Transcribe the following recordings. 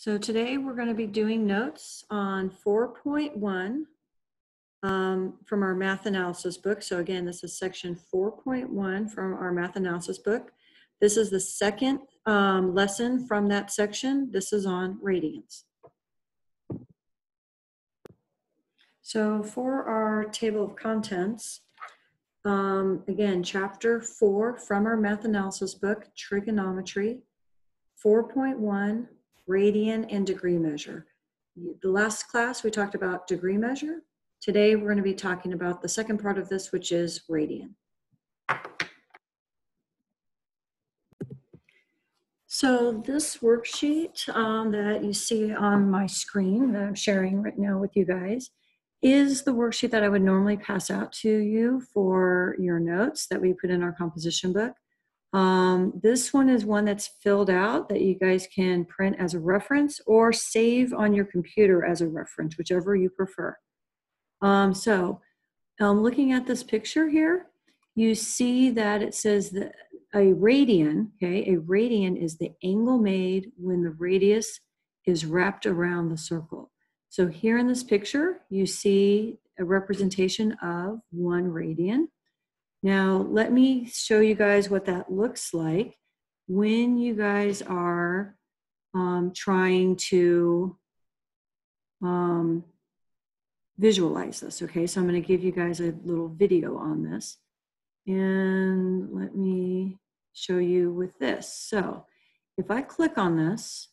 So today we're going to be doing notes on 4.1 from our math analysis book. So again, this is section 4.1 from our math analysis book. This is the second lesson from that section. This is on radians. So for our table of contents, again, chapter 4 from our math analysis book, trigonometry, 4.1, radian and degree measure. The last class we talked about degree measure. Today we're going to be talking about the second part of this, which is radian. So this worksheet that you see on my screen that I'm sharing right now with you guys is the worksheet that I would normally pass out to you for your notes that we put in our composition book. This one is one that's filled out that you guys can print as a reference or save on your computer as a reference, whichever you prefer. Looking at this picture here, you see that it says that a radian, okay, a radian is the angle made when the radius is wrapped around the circle. So here in this picture, you see a representation of 1 radian. Now, let me show you guys what that looks like when you guys are trying to visualize this, okay? So I'm going to give you guys a little video on this. And let me show you with this. So if I click on this,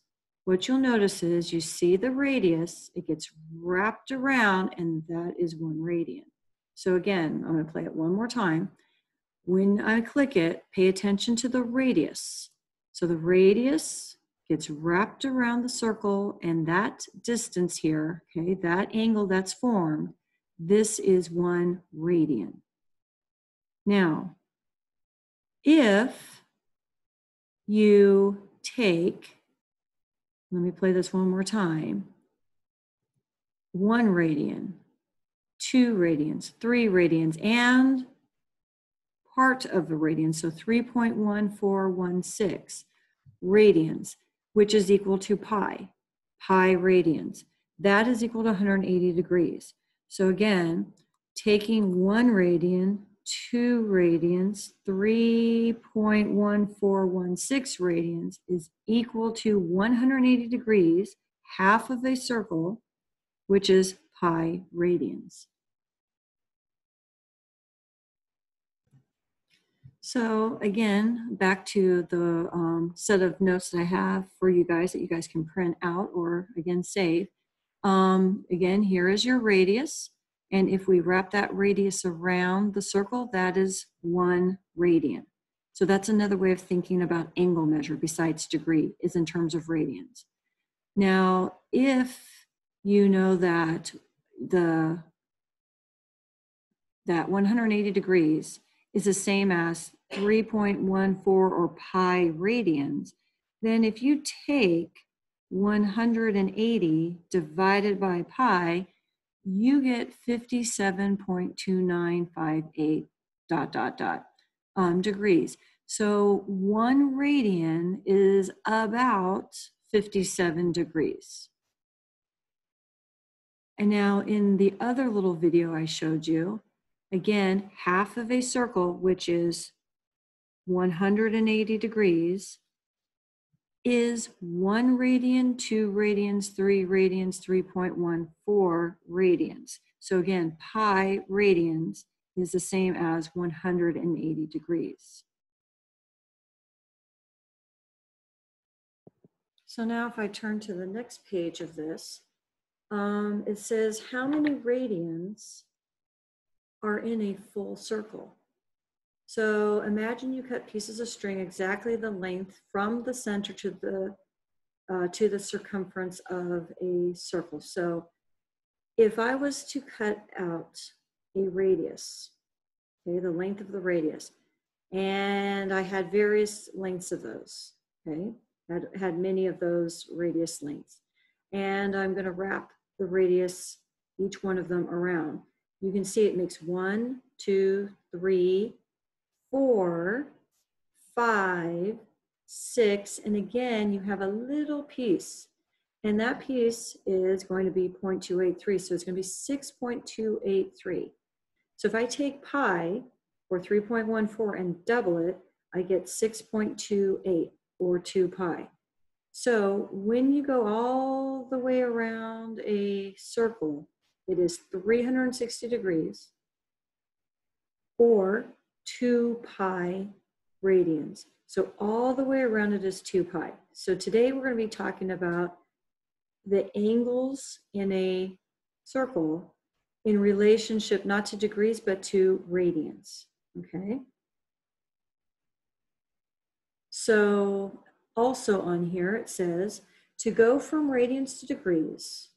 what you'll notice is you see the radius, it gets wrapped around, and that is 1 radian. So again, I'm going to play it one more time. When I click it, pay attention to the radius. So the radius gets wrapped around the circle, and that distance here, okay, that angle that's formed, this is 1 radian. Now, if you take, let me play this one more time, 1 radian, 2 radians, 3 radians, and part of the radian, so 3.1416 radians, which is equal to pi radians. That is equal to 180 degrees. So again, taking 1 radian, 2 radians, 3.1416 radians is equal to 180 degrees, half of a circle, which is pi radians. So again, back to the set of notes that I have for you guys that you guys can print out or again save. Again, here is your radius. And if we wrap that radius around the circle, that is 1 radian. So that's another way of thinking about angle measure besides degree, is in terms of radians. Now, if you know that that 180 degrees is the same as 3.14 or pi radians, then if you take 180 divided by pi, you get 57.2958 degrees. So 1 radian is about 57 degrees. And now in the other little video I showed you, again, half of a circle, which is 180 degrees, is 1 radian, 2 radians, 3 radians, 3.14 radians. So again, pi radians is the same as 180 degrees. So now if I turn to the next page of this, it says how many radians are in a full circle. So imagine you cut pieces of string exactly the length from the center to the circumference of a circle. So if I was to cut out a radius, okay, the length of the radius, and I had various lengths of those, okay, had many of those radius lengths, and I'm going to wrap the radius, each one of them around. You can see it makes 1, 2, 3, 4, 5, 6, and again, you have a little piece. And that piece is going to be 0.283. So it's going to be 6.283. So if I take pi, or 3.14, and double it, I get 6.28, or 2 pi. So when you go all the way around a circle, it is 360 degrees, or 2 pi radians. So all the way around it is 2 pi. So today we're going to be talking about the angles in a circle in relationship not to degrees but to radians. Okay. So also on here it says to go from radians to degrees,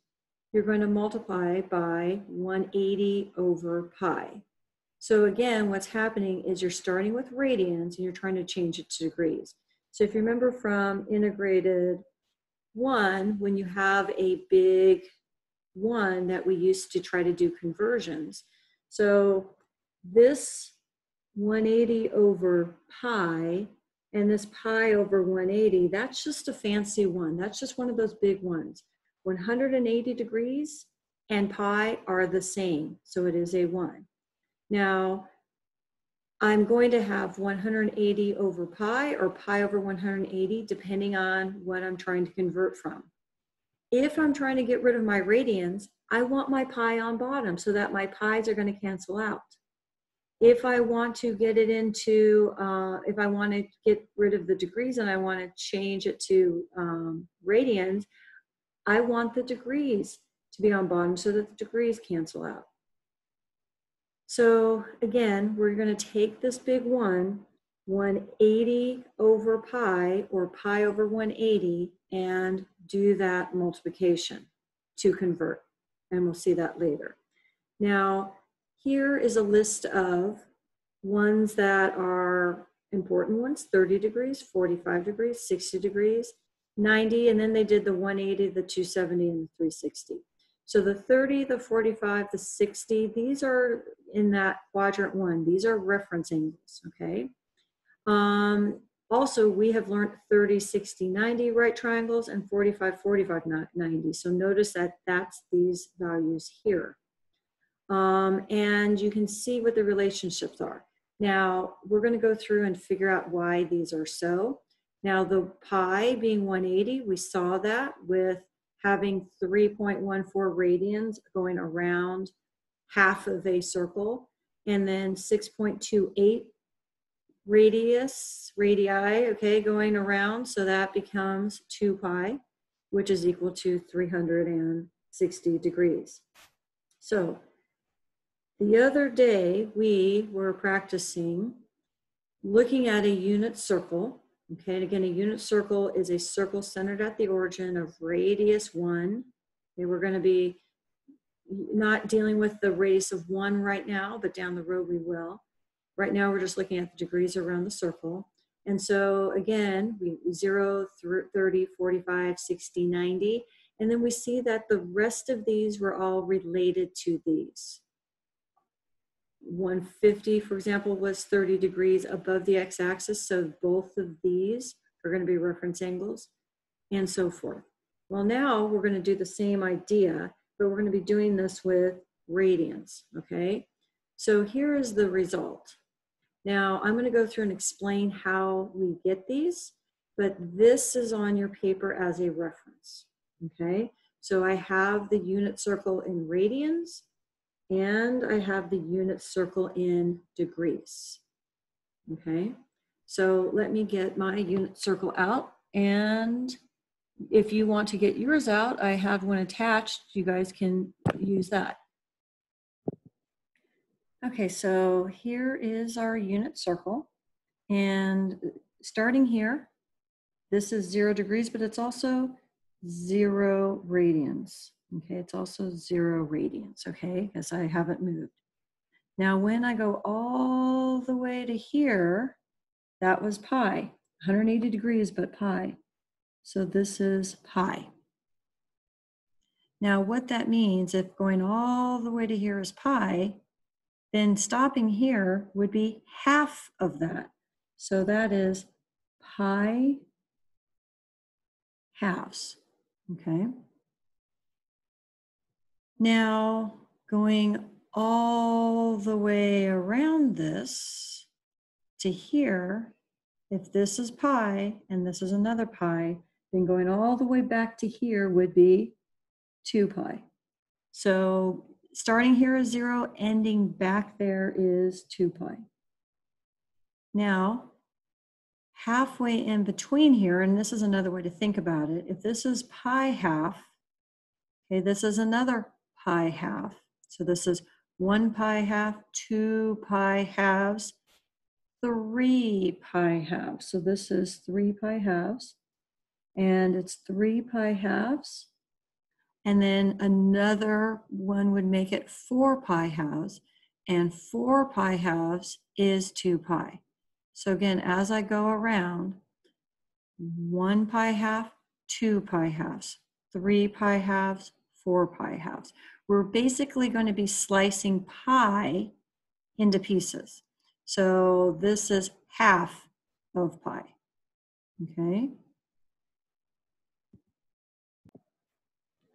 you're going to multiply by 180 over pi. So again, what's happening is you're starting with radians and you're trying to change it to degrees. So if you remember from integrated 1, when you have a big 1 that we used to try to do conversions. So this 180 over pi and this pi over 180, that's just a fancy one. That's just one of those big ones. 180 degrees and pi are the same, so it is a 1. Now, I'm going to have 180 over pi or pi over 180, depending on what I'm trying to convert from. If I'm trying to get rid of my radians, I want my pi on bottom so that my pi's are going to cancel out. If I want to get it into, if I want to get rid of the degrees and I want to change it to radians, I want the degrees to be on bottom so that the degrees cancel out. So again, we're going to take this big 180 over pi or pi over 180, and do that multiplication to convert. And we'll see that later. Now, here is a list of ones that are important ones: 30 degrees, 45 degrees, 60 degrees, 90, and then they did the 180, the 270, and the 360. So the 30, the 45, the 60, these are in that quadrant 1. These are reference angles, okay? Also, we have learned 30, 60, 90 right triangles and 45, 45, 90. So notice that that's these values here. And you can see what the relationships are. Now, we're going to go through and figure out why these are so. Now, the pi being 180, we saw that with having 3.14 radians going around half of a circle, and then 6.28 radii, okay, going around. So that becomes 2 pi, which is equal to 360 degrees. So the other day we were practicing looking at a unit circle. Okay, and again, a unit circle is a circle centered at the origin of radius 1. Okay, we're going to be not dealing with the radius of 1 right now, but down the road we will. Right now, we're just looking at the degrees around the circle. And so again, 0, 30, 45, 60, 90. And then we see that the rest of these were all related to these. 150, for example, was 30 degrees above the x-axis. So both of these are going to be reference angles, and so forth. Well, now we're going to do the same idea, but we're going to be doing this with radians, okay? So here is the result. Now, I'm going to go through and explain how we get these, but this is on your paper as a reference, okay? So I have the unit circle in radians, and I have the unit circle in degrees, okay? So let me get my unit circle out, and if you want to get yours out, I have one attached. You guys can use that. Okay, so here is our unit circle, and starting here, this is 0 degrees, but it's also 0 radians. Okay, it's also 0 radians, okay, because I haven't moved. Now, when I go all the way to here, that was pi, 180 degrees, but pi. So this is pi. Now, what that means, if going all the way to here is pi, then stopping here would be half of that. So that is pi halves, okay? Now, going all the way around this to here, if this is pi and this is another pi, then going all the way back to here would be 2 pi. So starting here is 0, ending back there is 2 pi. Now, halfway in between here, and this is another way to think about it, if this is pi half, okay, this is another pi half. So this is 1 pi half, 2 pi halves, 3 pi halves. So this is 3 pi halves, and it's 3 pi halves. And then another one would make it 4 pi halves, and 4 pi halves is 2 pi. So again, as I go around, 1 pi half, 2 pi halves, 3 pi halves, 4 pi halves. We're basically going to be slicing pi into pieces. So this is half of pi, okay?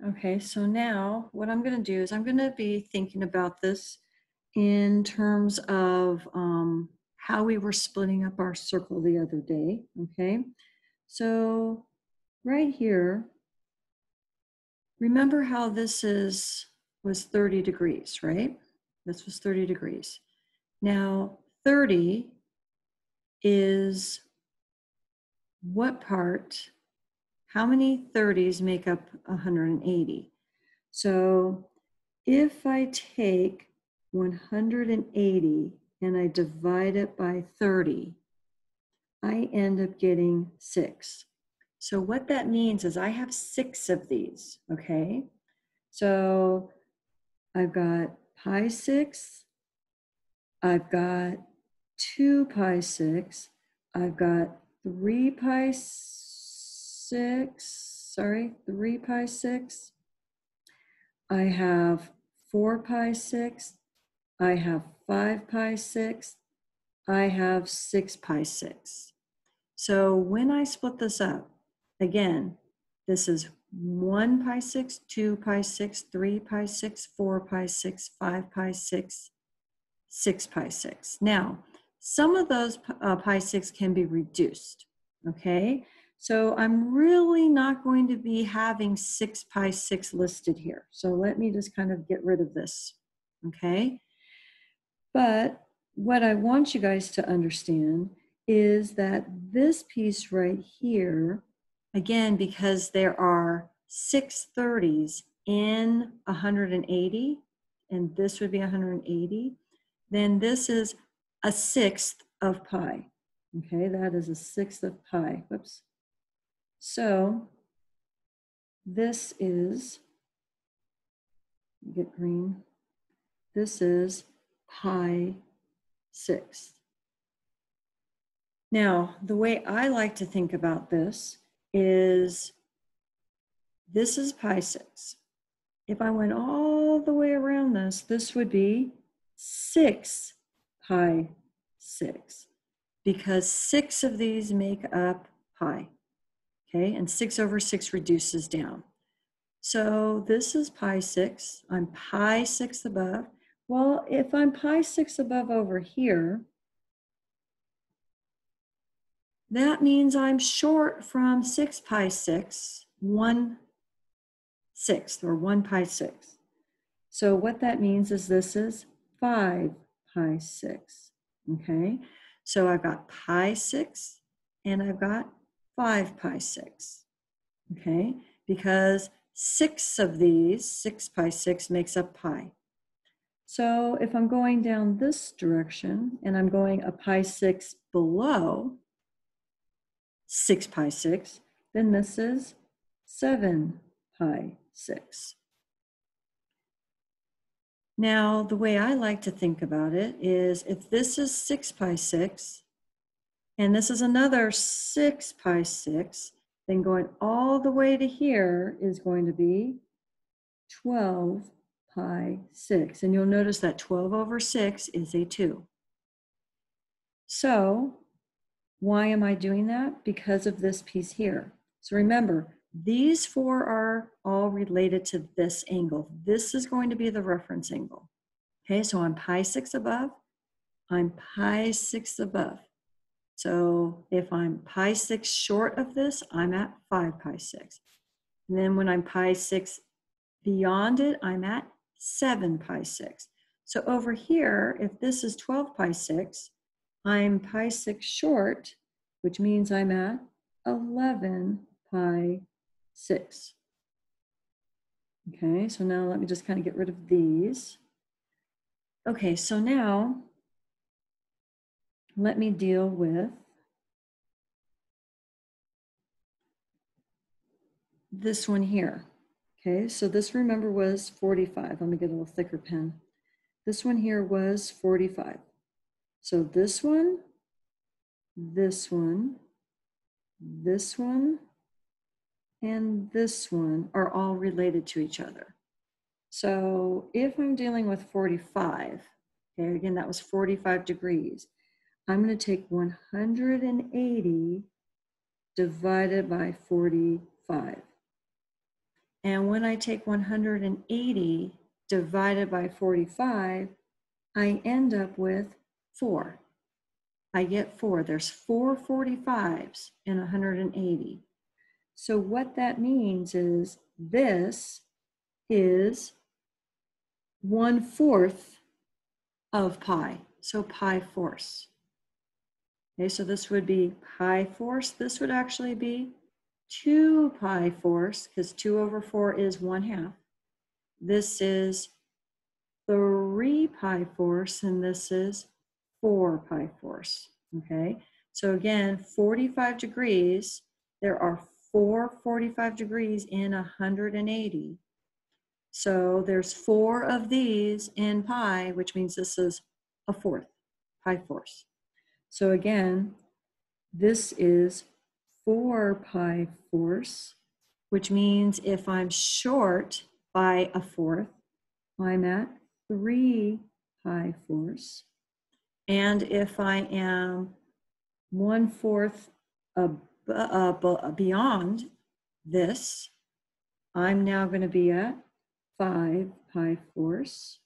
Okay, so now what I'm going to do is I'm going to be thinking about this in terms of how we were splitting up our circle the other day, okay? So right here, remember how this was 30 degrees, right? This was 30 degrees. Now, 30 is what part, how many 30s make up 180? So if I take 180 and I divide it by 30, I end up getting 6. So what that means is I have 6 of these, okay? So I've got pi 6, I've got 2 pi 6, I've got 3 pi 6, 3 pi 6, I have 4 pi 6, I have 5 pi 6, I have 6 pi 6. So when I split this up, again, this is 1 pi 6, 2 pi 6, 3 pi 6, 4 pi 6, 5 pi 6, 6 pi 6. Now, some of those pi 6 can be reduced, okay? So I'm really not going to be having 6 pi 6 listed here. So let me just kind of get rid of this, okay? But what I want you guys to understand is that this piece right here, again, because there are 6 30s in 180, and this would be 180, then this is a 1/6 of pi. Okay, that is a 1/6 of pi. Whoops. So this is, get green, this is pi 6. Now, the way I like to think about this is pi 6. If I went all the way around this, this would be 6 pi 6, because 6 of these make up pi, okay? And 6 over 6 reduces down. So this is pi 6. I'm pi 6 above. Well, if I'm pi 6 above over here, that means I'm short from 6 pi 6, 1/6 or 1 pi 6. So what that means is this is 5 pi 6, okay? So I've got pi 6 and I've got 5 pi 6, okay? Because 6 of these, 6 pi 6 makes up pi. So if I'm going down this direction and I'm going a pi 6 below 6 pi 6, then this is 7 pi 6. Now, the way I like to think about it is if this is 6 pi 6, and this is another 6 pi 6, then going all the way to here is going to be 12 pi 6. And you'll notice that 12 over 6 is a 2. So why am I doing that? Because of this piece here. So remember, These four are all related to this angle. This is going to be the reference angle. Okay, so I'm pi 6 above, I'm pi 6 above. So if I'm pi 6 short of this, I'm at 5 pi 6. And then when I'm pi 6 beyond it, I'm at 7 pi 6. So over here, if this is 12 pi 6, I'm pi 6 short, which means I'm at 11 pi 6. Okay, so now let me just kind of get rid of these. Okay, so now let me deal with this one here. Okay, so this, remember, was 45. Let me get a little thicker pen. This one here was 45. So this one, this one, this one, and this one are all related to each other. So if I'm dealing with 45, okay, again, that was 45 degrees. I'm going to take 180 divided by 45. And when I take 180 divided by 45, I end up with 4. I get 4. There's 4 45s in 180. So what that means is this is 1/4 of pi. So pi fourths. Okay, so this would be pi fourths. This would actually be 2 pi fourths, because 2 over 4 is 1/2. This is 3 pi fourths, and this is 4 pi fourths. Okay, so again, 45 degrees, there are 4 45 degrees in 180. So there's 4 of these in pi, which means this is a fourth, pi fourths. So again, this is 4 pi fourths, which means if I'm short by a fourth, I'm at 3 pi fourths. And if I am 1/4 beyond this, I'm now going to be at 5 pi fourths.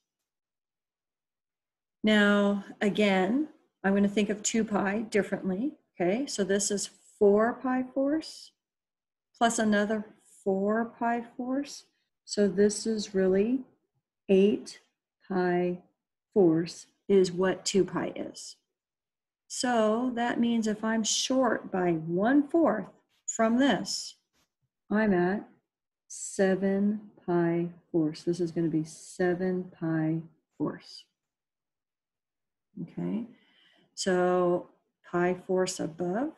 Now, again, I'm going to think of 2 pi differently. Okay, so this is 4 pi fourths plus another 4 pi fourths. So this is really 8 pi fourths is what 2 pi is. So that means if I'm short by 1/4 from this, I'm at 7 pi fourths. This is going to be 7 pi fourths. Okay, so pi fourths above,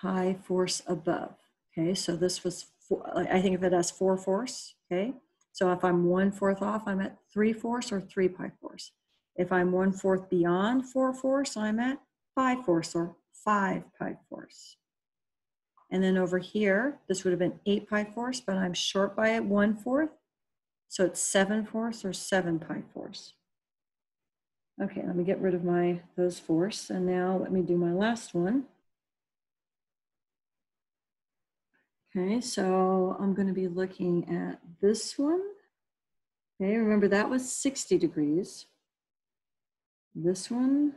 pi fourths above. Okay, so this was, I think of it as 4 fourths. Okay, so if I'm 1/4 off, I'm at 3 fourths or 3 pi fourths. If I'm 1/4 beyond 4 fourths, I'm at 5 fourths or 5 pi fourths. And then over here, this would have been 8 pi fourths, but I'm short by 1/4. So it's 7 fourths or 7 pi fourths. Okay, let me get rid of those fourths. And now let me do my last one. Okay, so I'm going to be looking at this one. Okay, remember that was 60 degrees. This one,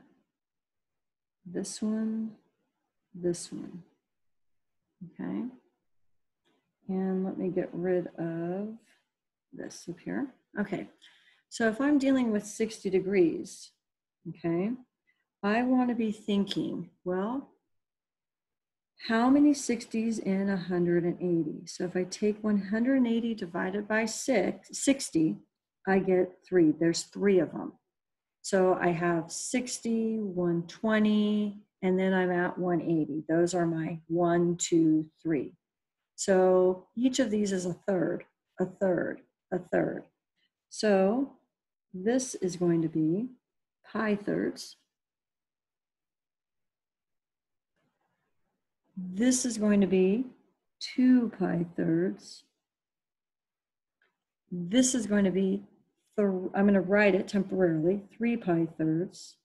this one, this one. Okay, and let me get rid of this up here. Okay, so if I'm dealing with 60 degrees, okay, I want to be thinking, well, how many 60s in 180? So if I take 180 divided by 60, I get 3. There's 3 of them. So I have 60, 120, and then I'm at 180. Those are my 1, 2, 3. So each of these is a third, a third, a third. So this is going to be pi thirds. This is going to be 2 pi thirds. This is going to be, I'm going to write it temporarily, 3 pi thirds.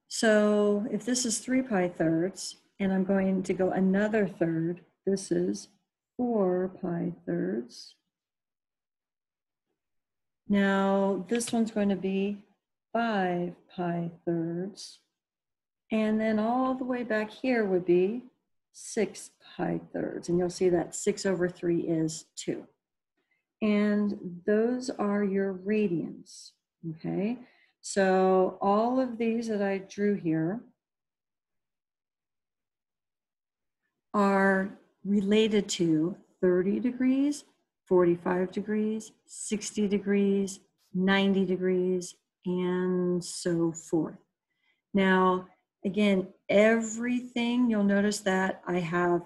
So if this is 3 pi thirds, and I'm going to go another third. This is 4 pi thirds. Now this one's going to be 5 pi thirds. And then all the way back here would be 6 pi thirds. And you'll see that 6 over 3 is 2. And those are your radians, okay? So all of these that I drew here are related to 30 degrees, 45 degrees, 60 degrees, 90 degrees, and so forth. Now, again, everything, you'll notice that I have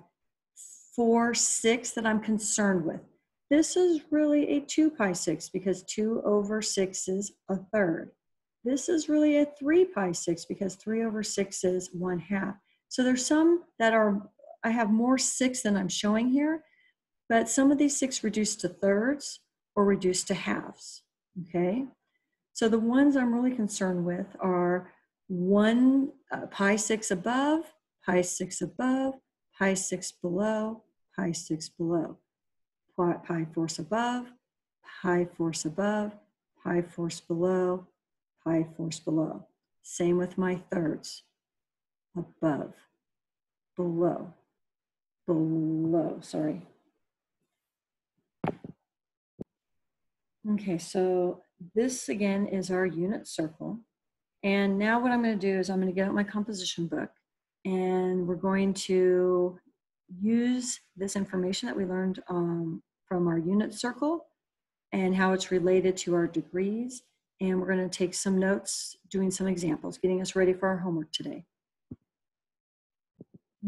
4, 6 that I'm concerned with. This is really a 2 pi 6 because 2 over 6 is a third. This is really a 3 pi 6 because 3 over 6 is 1/2. So there's some that are, I have more 6 than I'm showing here, but some of these 6 reduce to thirds or reduce to halves, okay? So the ones I'm really concerned with are 1 pi 6 above, pi 6 above, pi 6 below, pi 6 below, pi force above, pi force above, pi force below, pi force below. Same with my thirds, above, below, below, sorry. Okay, so this again is our unit circle. And now what I'm going to do is I'm going to get out my composition book, and we're going to use this information that we learned from our unit circle and how it's related to our degrees. And we're going to take some notes, doing some examples, getting us ready for our homework today.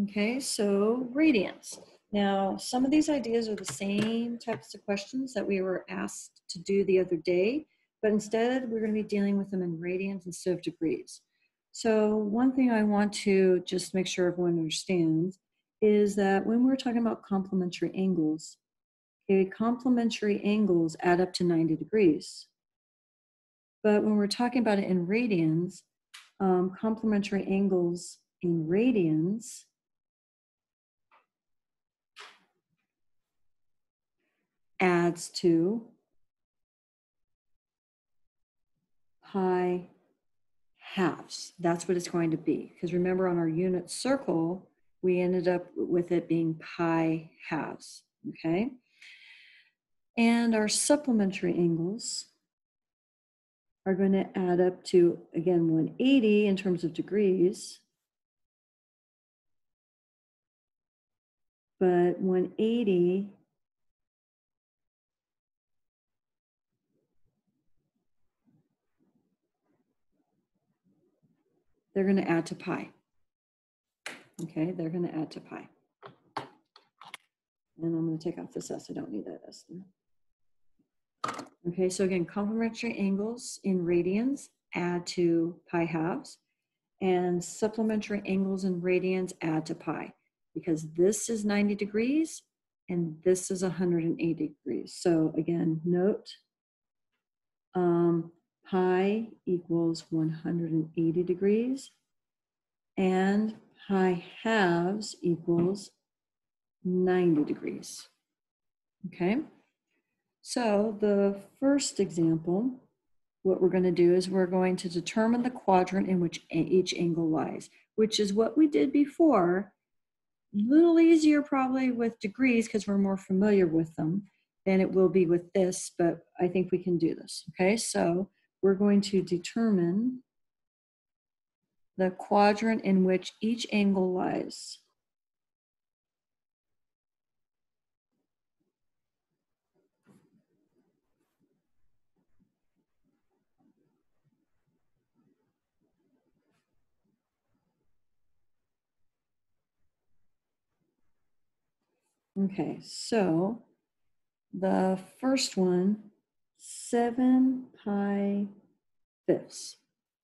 Okay, so radians. Now, some of these ideas are the same types of questions that we were asked to do the other day, but instead we're going to be dealing with them in radians instead of degrees. So one thing I want to just make sure everyone understands is that when we're talking about complementary angles, okay, complementary angles add up to 90 degrees. But when we're talking about it in radians, complementary angles in radians adds to pi halves. That's what it's going to be. Because remember, on our unit circle, we ended up with it being pi halves, okay? And our supplementary angles are going to add up to, again, 180 in terms of degrees, but 180 they're going to add to pi. Okay, they're going to add to pi. And I'm going to take off this S. I don't need that S there. Okay, so again, complementary angles in radians add to pi halves, and supplementary angles in radians add to pi, because this is 90 degrees and this is 180 degrees. So again, note pi equals 180 degrees and pi halves equals 90 degrees. Okay, so the first example, what we're going to do is we're going to determine the quadrant in which each angle lies, which is what we did before. A little easier probably with degrees because we're more familiar with them than it will be with this, but I think we can do this. Okay, so we're going to determine the quadrant in which each angle lies. Okay, so the first one, 7 pi fifths.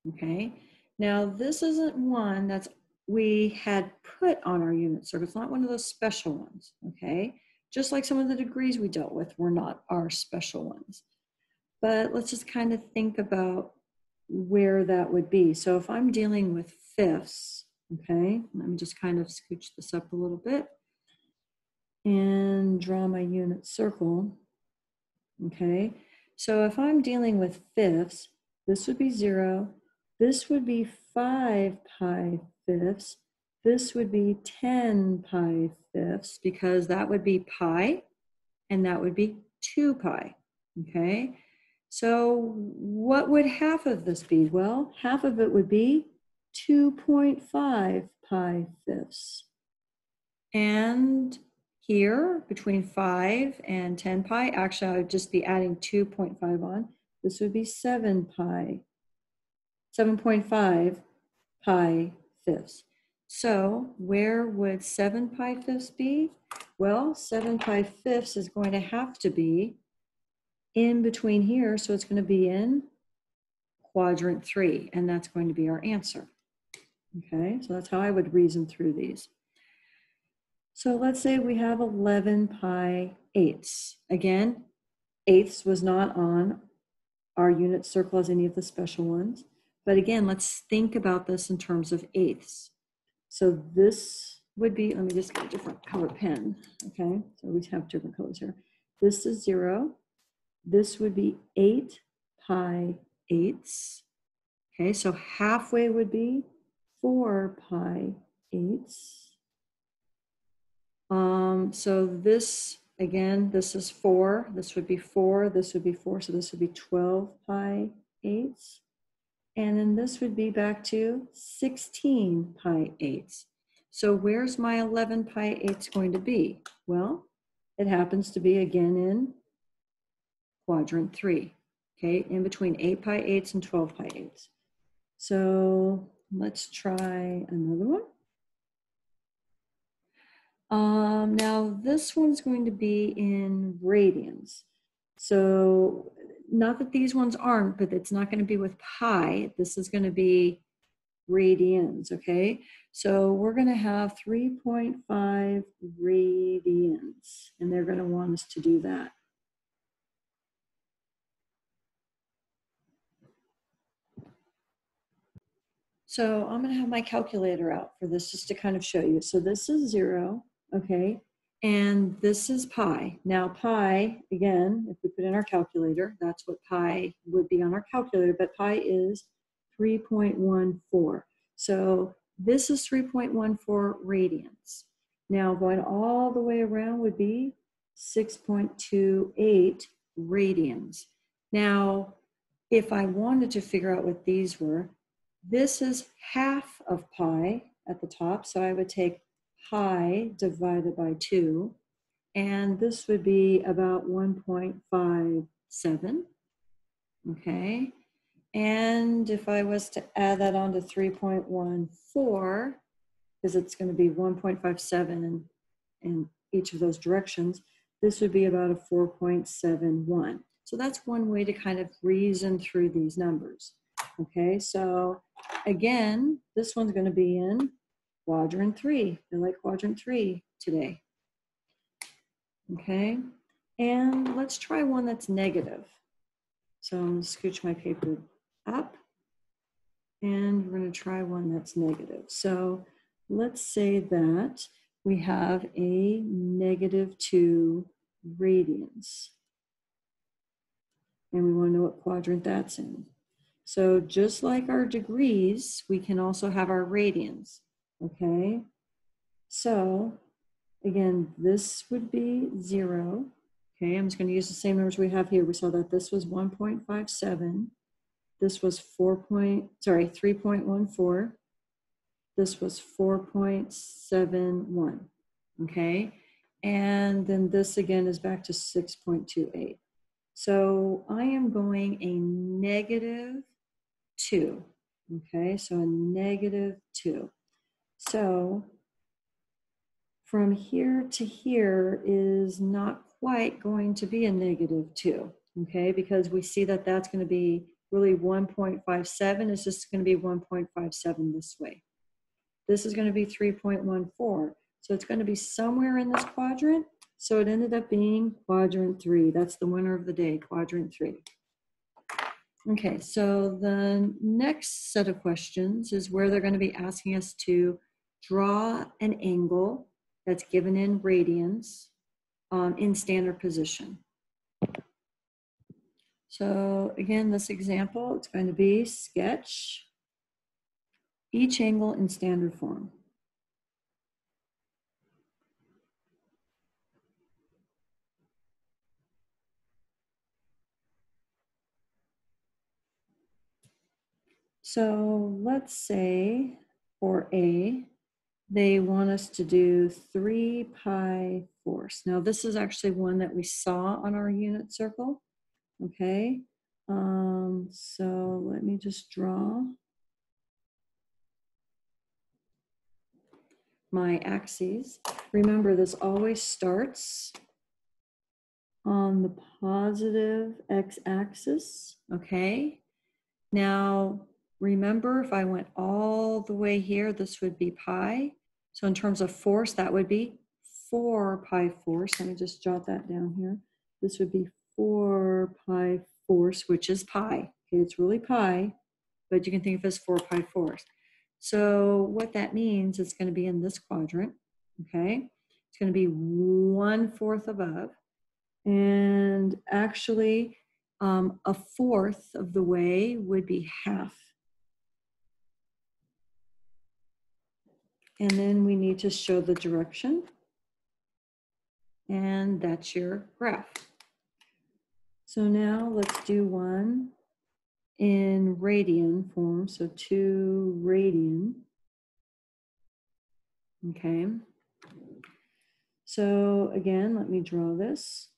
Okay, now this isn't one that's we had put on our unit circle. It's not one of those special ones. Okay, just like some of the degrees we dealt with were not our special ones. But let's just kind of think about where that would be. So if I'm dealing with fifths, Okay, let me just kind of scooch this up a little bit and draw my unit circle. Okay, so if I'm dealing with fifths, this would be 0. This would be 5 pi fifths. This would be 10 pi fifths because that would be pi and that would be 2 pi. Okay, so what would half of this be? Well, half of it would be 2.5 pi fifths. And here, between 5 and 10 pi, actually, I would just be adding 2.5 on. This would be 7.5 pi fifths. So where would 7 pi fifths be? Well, 7 pi fifths is going to have to be in between here, so it's going to be in quadrant 3, and that's going to be our answer. Okay, so that's how I would reason through these. So let's say we have 11 pi eighths. Again, eighths was not on our unit circle as any of the special ones. But again, let's think about this in terms of eighths. So this would be, let me just get a different color pen. Okay, so we have different colors here. This is 0. This would be 8 pi eighths. Okay, so halfway would be 4 pi eighths. So this, again, this is 4. This would be 4. This would be 4. So this would be 12 pi eighths. And then this would be back to 16 pi eighths. So where's my 11 pi eighths going to be? Well, it happens to be again in quadrant 3. Okay, in between 8 pi eighths and 12 pi eighths. So let's try another one. Now this one's going to be in radians. So not that these ones aren't, but it's not going to be with pi. This is going to be radians, okay? So we're going to have 3.5 radians, and they're going to want us to do that. So I'm going to have my calculator out for this just to kind of show you. So this is 0, okay? And this is pi. Now pi, again, if we put in our calculator, that's what pi would be on our calculator, but pi is 3.14. So this is 3.14 radians. Now going all the way around would be 6.28 radians. Now, if I wanted to figure out what these were, this is half of pi at the top, so I would take pi divided by 2, and this would be about 1.57, okay? And if I was to add that on to 3.14, because it's going to be 1.57 in each of those directions, this would be about a 4.71. So that's one way to kind of reason through these numbers. Okay, so again, this one's going to be in quadrant 3. I like quadrant 3 today. Okay, and let's try one that's negative. So I'm going to scooch my paper up, and we're going to try one that's negative. So let's say that we have a -2 radians, and we want to know what quadrant that's in. So just like our degrees, we can also have our radians, okay? So again, this would be 0. Okay, I'm just going to use the same numbers we have here. We saw that this was 1.57. This was 3.14. This was 4.71, okay? And then this again is back to 6.28. So I am going a -2, okay? So a -2. So from here to here is not quite going to be a -2, okay? Because we see that that's going to be really 1.57. It's just going to be 1.57 this way. This is going to be 3.14. So it's going to be somewhere in this quadrant. So it ended up being quadrant 3. That's the winner of the day, quadrant 3. Okay, so the next set of questions is where they're going to be asking us to draw an angle that's given in radians in standard position. So again, this example, it's going to be sketch each angle in standard form. So let's say for A, they want us to do 3 pi force. Now this is actually one that we saw on our unit circle, okay? So let me just draw my axes. Remember, this always starts on the positive x-axis, okay? Now, remember, if I went all the way here, this would be pi. So in terms of force, that would be 4 pi force. Let me just jot that down here. This would be 4 pi force, which is pi. Okay, it's really pi, but you can think of it as 4 pi force. So what that means, it's going to be in this quadrant, okay? It's going to be 1/4 above. And actually, a fourth of the way would be half. And then we need to show the direction. And that's your graph. So now let's do one in radian form. So 2 radian. Okay. So again, let me draw this.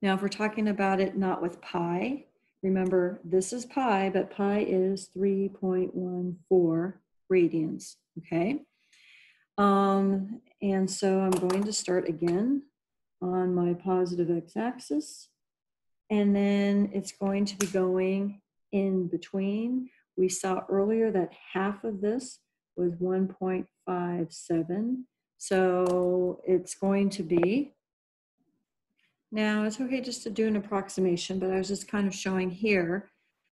Now, if we're talking about it not with pi, remember this is pi, but pi is 3.14 radians, okay? And so I'm going to start again on my positive x-axis, and then it's going to be going in between. We saw earlier that half of this was 1.57, so it's going to be, now it's okay just to do an approximation, but I was just kind of showing here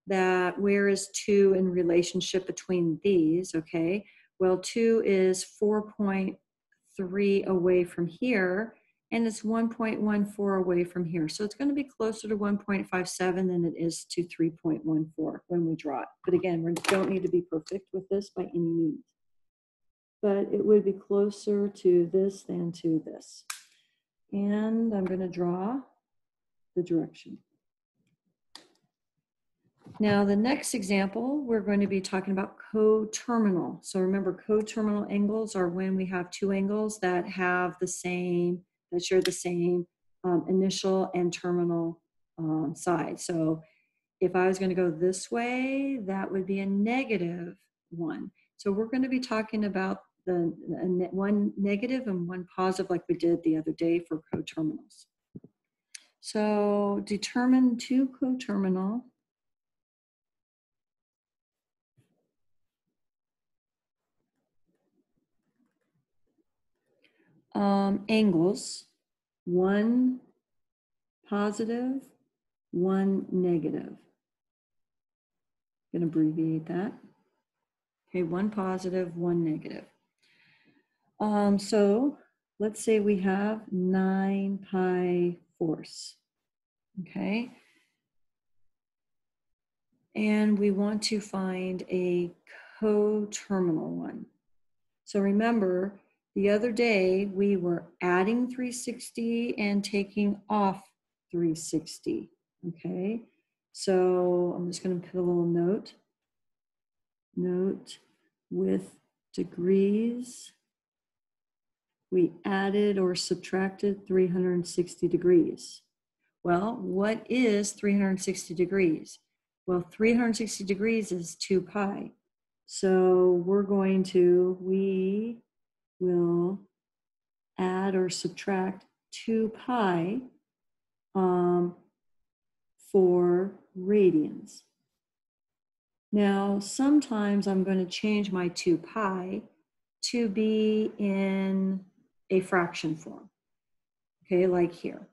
that where is 2 in relationship between these, okay? Well, 2 is 4.3 away from here, and it's 1.14 away from here. So it's going to be closer to 1.57 than it is to 3.14 when we draw it. But again, we don't need to be perfect with this by any means. But it would be closer to this than to this. And I'm going to draw the direction. Now, the next example, we're going to be talking about coterminal. So remember, coterminal angles are when we have 2 angles that have the same, that share the same initial and terminal side. So if I was going to go this way, that would be a -1. So we're going to be talking about the one negative and one positive like we did the other day for coterminals. So determine 2 coterminal angles, one positive, one negative. I'm going to abbreviate that. Okay, one positive, one negative. So let's say we have 9 pi force. Okay. And we want to find a coterminal one. So remember, the other day we were adding 360 and taking off 360. Okay. So I'm just going to put a little note. Note with degrees, we added or subtracted 360 degrees. Well, what is 360 degrees? Well, 360 degrees is 2 pi. So we will add or subtract 2 pi for radians. Now, sometimes I'm going to change my 2 pi to be in a fraction form, okay, like here.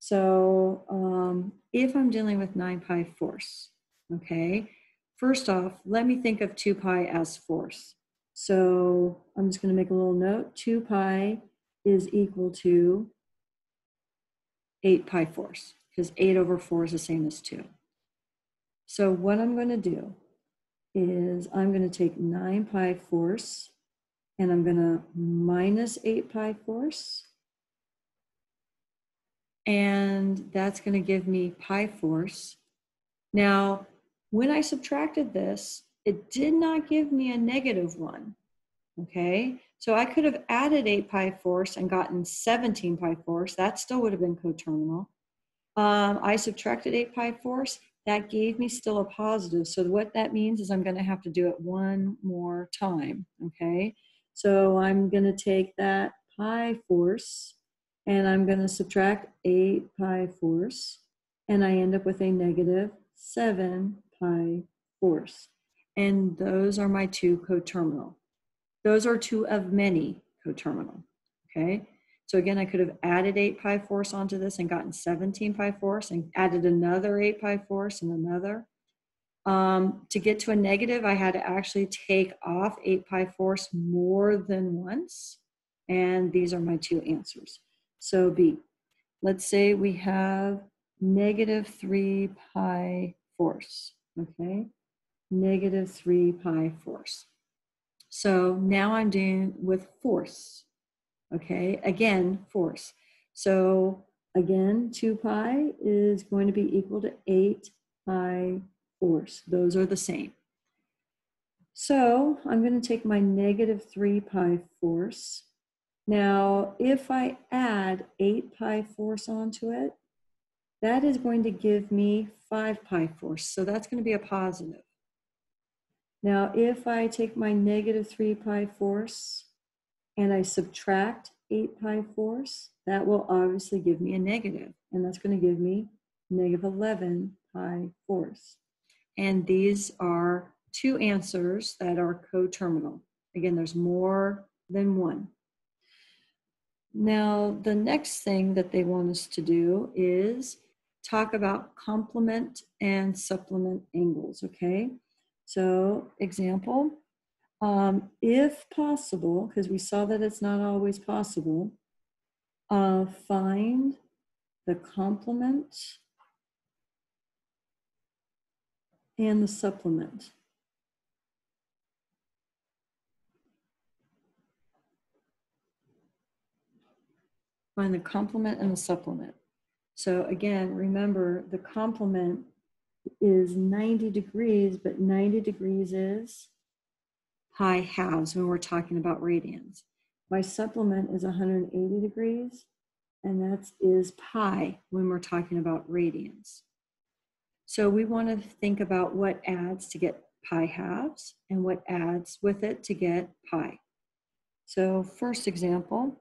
So if I'm dealing with 9 pi force, okay, first off, let me think of 2 pi as force. So I'm just going to make a little note. 2 pi is equal to 8 pi force, because 8 over 4 is the same as 2. So what I'm going to do is I'm going to take 9 pi force, and I'm going to minus 8 pi force. And that's going to give me pi force. Now, when I subtracted this, it did not give me a negative 1, okay? So I could have added 8 pi force and gotten 17 pi force. That still would have been coterminal. I subtracted 8 pi force. That gave me still a positive. So what that means is I'm going to have to do it one more time, okay? So I'm going to take that pi force, and I'm going to subtract 8 pi force, and I end up with a negative 7 pi force. And those are my two coterminal. Those are two of many coterminal, okay? So again, I could have added 8 pi force onto this and gotten 17 pi force and added another 8 pi force and another. To get to a negative, I had to actually take off 8 pi force more than once. And these are my two answers. So B, let's say we have negative 3 pi force, okay? Negative 3 pi force. So now I'm dealing with force. Okay, again, force. So again, 2 pi is going to be equal to 8 pi force. Those are the same. So I'm going to take my negative 3 pi force. Now, if I add 8 pi force onto it, that is going to give me 5 pi force. So that's going to be a positive. Now, if I take my negative 3 pi force and I subtract 8 pi force, that will obviously give me a negative, and that's going to give me negative 11 pi force. And these are two answers that are coterminal. Again, there's more than one. Now, the next thing that they want us to do is talk about complement and supplement angles, okay? So, example, if possible, because we saw that it's not always possible, find the complement and the supplement. Find the complement and the supplement. So again, remember the complement is 90 degrees, but 90 degrees is pi halves when we're talking about radians. My supplement is 180 degrees, and that is pi when we're talking about radians. So we want to think about what adds to get pi halves and what adds with it to get pi. So first example,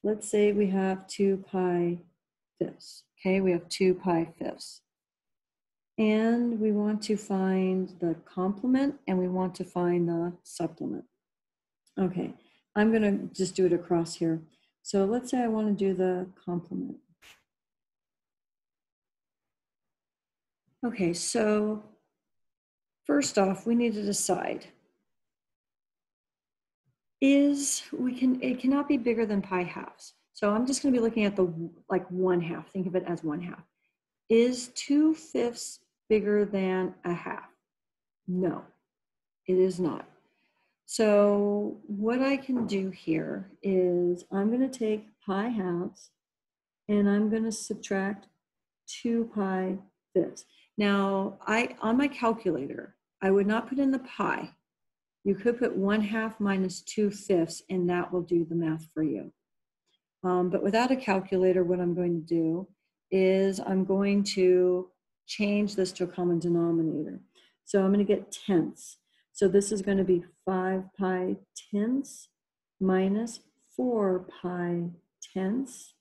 let's say we have 2 pi fifths. Okay, we have 2 pi fifths. And we want to find the complement and we want to find the supplement. Okay, I'm going to just do it across here. So let's say I want to do the complement. Okay, so first off, we need to decide it cannot be bigger than pi halves. So I'm just going to be looking at the 1/2. Think of it as 1/2. Is 2/5 bigger than a half? No, it is not. So what I can do here is I'm going to take pi halves and I'm going to subtract 2 pi fifths. Now, on my calculator, I would not put in the pi. You could put 1/2 minus 2/5, and that will do the math for you. But without a calculator, what I'm going to do is I'm going to change this to a common denominator. So I'm going to get tenths. So this is going to be 5 pi tenths minus 4 pi tenths.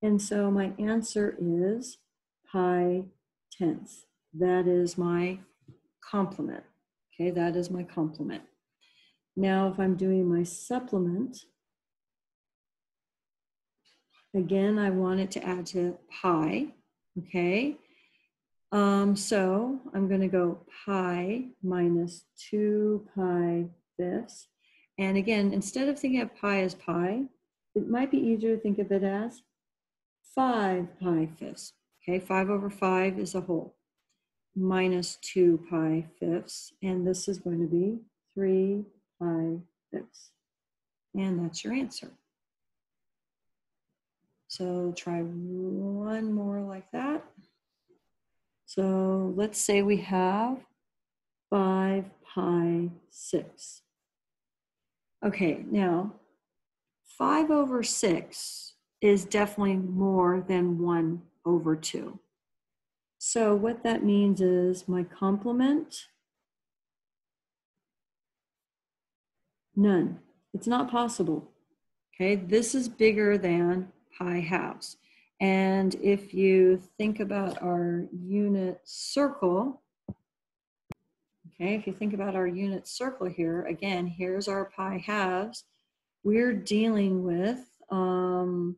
And so my answer is pi tenths. That is my complement. Okay, that is my complement. Now, if I'm doing my supplement, Again, I want it to add to pi, okay? So I'm going to go pi minus 2 pi fifths. And again, instead of thinking of pi as pi, it might be easier to think of it as 5 pi fifths. Okay, 5 over 5 is a whole, minus 2 pi fifths. And this is going to be 3 pi fifths. And that's your answer. So try one more like that. So let's say we have 5 pi 6. Okay, now 5 over 6 is definitely more than 1 over 2. So what that means is my complement, none. It's not possible. Okay, this is bigger than pi halves. And if you think about our unit circle, okay, if you think about our unit circle here, again, here's our pi halves. We're dealing with 5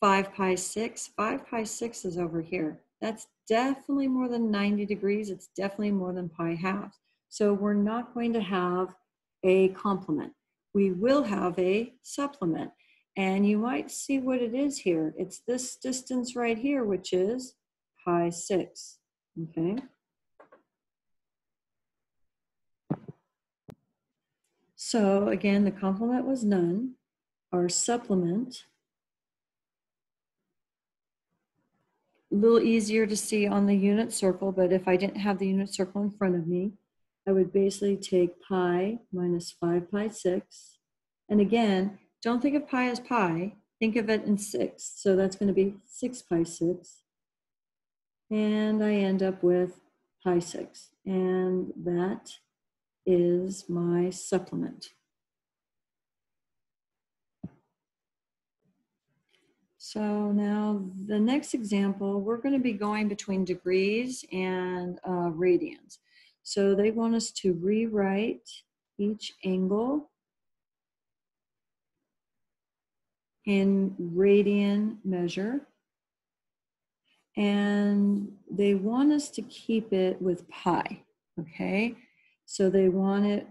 pi 6. 5 pi 6 is over here. That's definitely more than 90 degrees. It's definitely more than pi halves. So we're not going to have a complement. We will have a supplement. And you might see what it is here. It's this distance right here, which is pi 6. Okay. So again, the complement was none. Our supplement, a little easier to see on the unit circle, but if I didn't have the unit circle in front of me, I would basically take pi minus 5 pi 6. And again, don't think of pi as pi, think of it in 6. So that's going to be 6 pi 6. And I end up with pi 6. And that is my supplement. So now the next example, we're going to be going between degrees and radians. So they want us to rewrite each angle in radian measure. And they want us to keep it with pi, okay? So they want it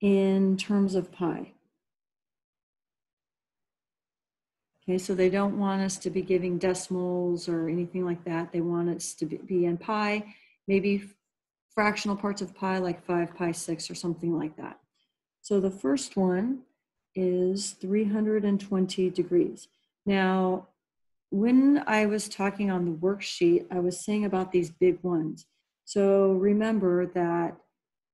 in terms of pi. Okay, so they don't want us to be giving decimals or anything like that. They want us to be in pi, maybe fractional parts of pi, like 5 pi 6 or something like that. So the first one is 320 degrees. Now, when I was talking on the worksheet, I was saying about these big ones. So remember that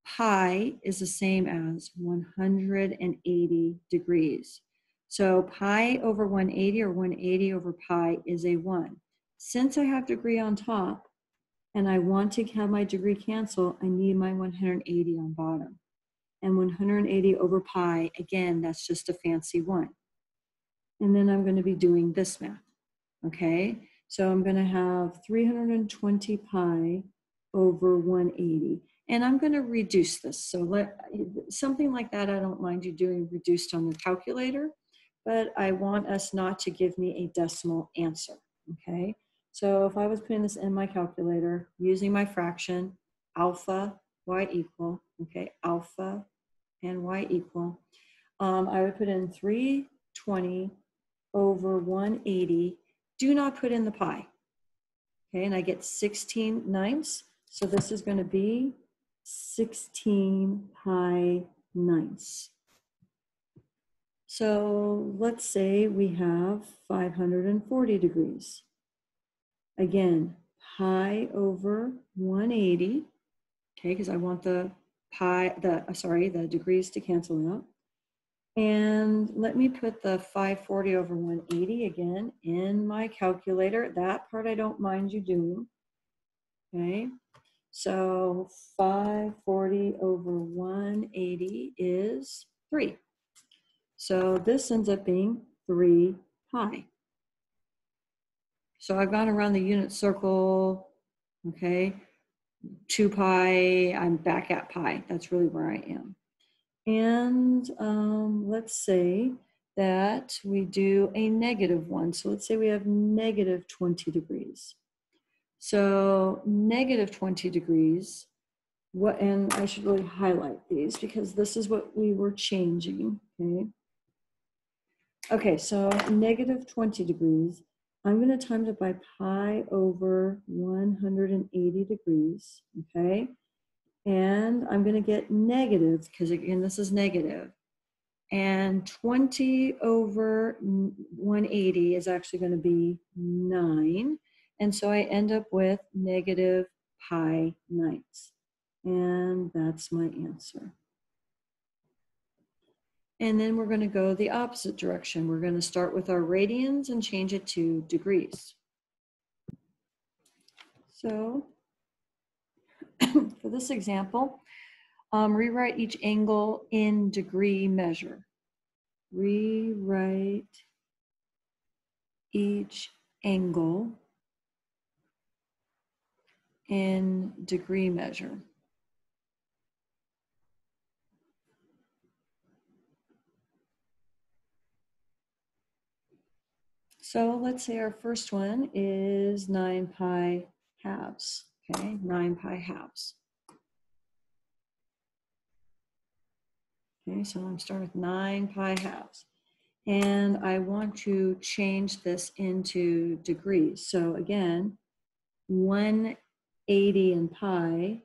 pi is the same as 180 degrees. So pi over 180 or 180 over pi is a 1. Since I have degree on top and I want to have my degree cancel, I need my 180 on bottom. And 180 over pi, again, that's just a fancy 1. And then I'm going to be doing this math, okay? So I'm going to have 320 pi over 180. And I'm going to reduce this. So something like that, I don't mind you doing reduced on the calculator, but I want us not to give me a decimal answer, okay? So if I was putting this in my calculator, using my fraction, alpha, y equal, okay, alpha and y equal, I would put in 320 over 180. Do not put in the pi, okay, and I get 16/9. So this is going to be 16 pi 9. So let's say we have 540 degrees. Again, pi over 180, okay, because I want the degrees to cancel out. And let me put the 540 over 180 again in my calculator. That part I don't mind you doing, okay? So 540 over 180 is 3. So this ends up being 3 pi. So I've gone around the unit circle, okay? 2 pi, I'm back at pi. That's really where I am. And let's say that we do a negative one. So let's say we have negative 20 degrees. So negative 20 degrees, and I should really highlight these because this is what we were changing, okay? Okay, so negative 20 degrees, I'm going to times it by pi over 180 degrees, okay? And I'm going to get negative, because again, this is negative. And 20 over 180 is actually going to be 9. And so I end up with negative pi ninths. And that's my answer. And then we're going to go the opposite direction. We're going to start with our radians and change it to degrees. So for this example, rewrite each angle in degree measure. Rewrite each angle in degree measure. So let's say our first one is 9 pi halves, okay, 9 pi halves. Okay, so I'm starting with 9 pi halves. And I want to change this into degrees. So again, 180 in pi,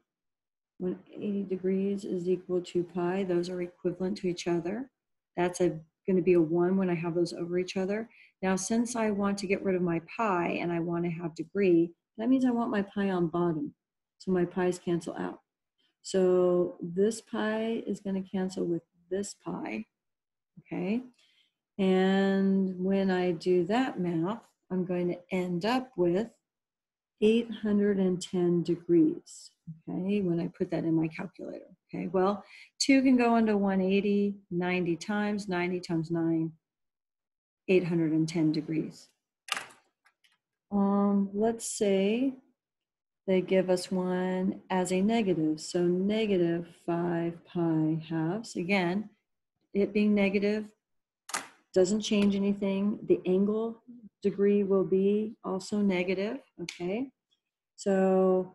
180 degrees is equal to pi. Those are equivalent to each other. That's going to be a 1 when I have those over each other. Now, since I want to get rid of my pi and I want to have degree, that means I want my pi on bottom. So my pi's cancel out. So this pi is going to cancel with this pi, okay? And when I do that math, I'm going to end up with 810 degrees, okay, when I put that in my calculator, okay? Well, 2 can go into 180, 90 times 9, 810 degrees. Let's say they give us one as a negative, so negative 5 pi halves. Again, it being negative doesn't change anything. The angle degree will be also negative, okay? So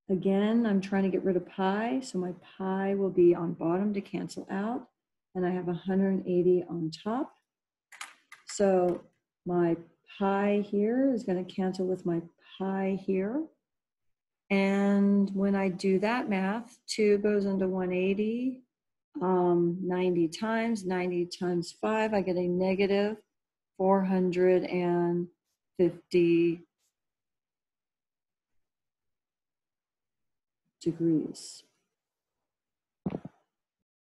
again, I'm trying to get rid of pi, so my pi will be on bottom to cancel out, and I have 180 on top. So my pi here is going to cancel with my pi here. And when I do that math, 2 goes into 180, 90 times 5, I get a negative 450 degrees.